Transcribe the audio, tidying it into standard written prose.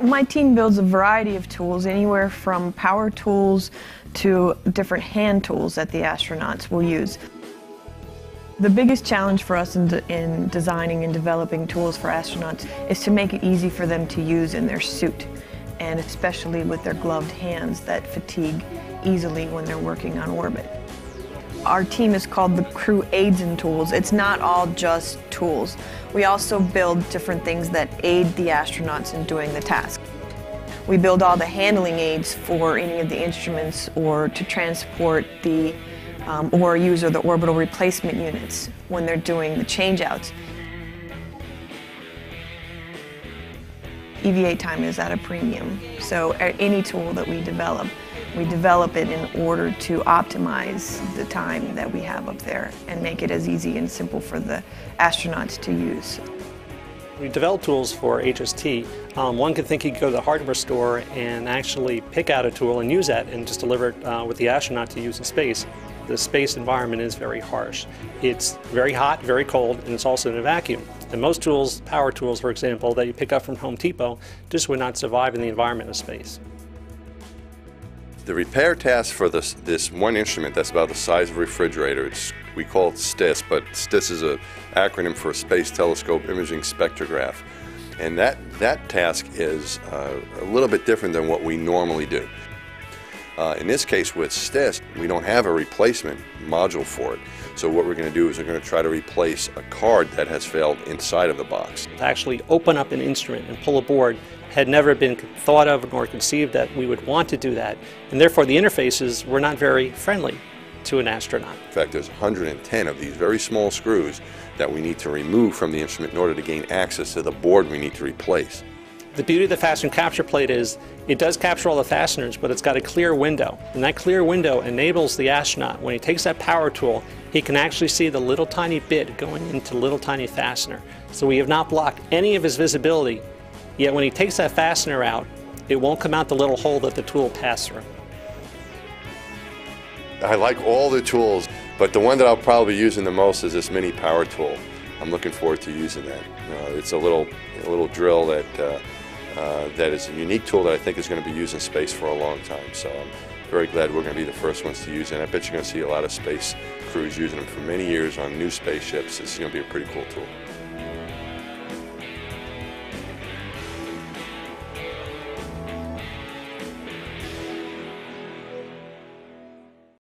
My team builds a variety of tools, anywhere from power tools to different hand tools that the astronauts will use. The biggest challenge for us in designing and developing tools for astronauts is to make it easy for them to use in their suit, and especially with their gloved hands that fatigue easily when they're working on orbit. Our team is called the Crew Aids and Tools. It's not all just tools. We also build different things that aid the astronauts in doing the task. We build all the handling aids for any of the instruments or to transport the or use the orbital replacement units when they're doing the changeouts. EVA time is at a premium, so any tool that we develop it in order to optimize the time that we have up there and make it as easy and simple for the astronauts to use. We develop tools for HST. One could think you could go to the hardware store and actually pick out a tool and use that and just deliver it with the astronaut to use in space. The space environment is very harsh. It's very hot, very cold, and it's also in a vacuum. And most tools, power tools for example, that you pick up from Home Depot, just would not survive in the environment of space. The repair task for this one instrument that's about the size of a refrigerator, we call it STIS, but STIS is an acronym for Space Telescope Imaging Spectrograph. And that task is a little bit different than what we normally do. In this case with STIS, we don't have a replacement module for it. So what we're going to do is we're going to try to replace a card that has failed inside of the box. To actually open up an instrument and pull a board had never been thought of nor conceived that we would want to do that, and therefore the interfaces were not very friendly to an astronaut. In fact, there's 110 of these very small screws that we need to remove from the instrument in order to gain access to the board we need to replace. The beauty of the fastener capture plate is it does capture all the fasteners, but it's got a clear window, and that clear window enables the astronaut, when he takes that power tool, he can actually see the little tiny bit going into the little tiny fastener. So we have not blocked any of his visibility. Yet when he takes that fastener out, it won't come out the little hole that the tool passed through. I like all the tools, but the one that I'll probably be using the most is this mini power tool. I'm looking forward to using that. It's a little drill that is a unique tool that I think is going to be used in space for a long time. So I'm very glad we're going to be the first ones to use it. And I bet you're going to see a lot of space crews using them for many years on new spaceships. It's going to be a pretty cool tool.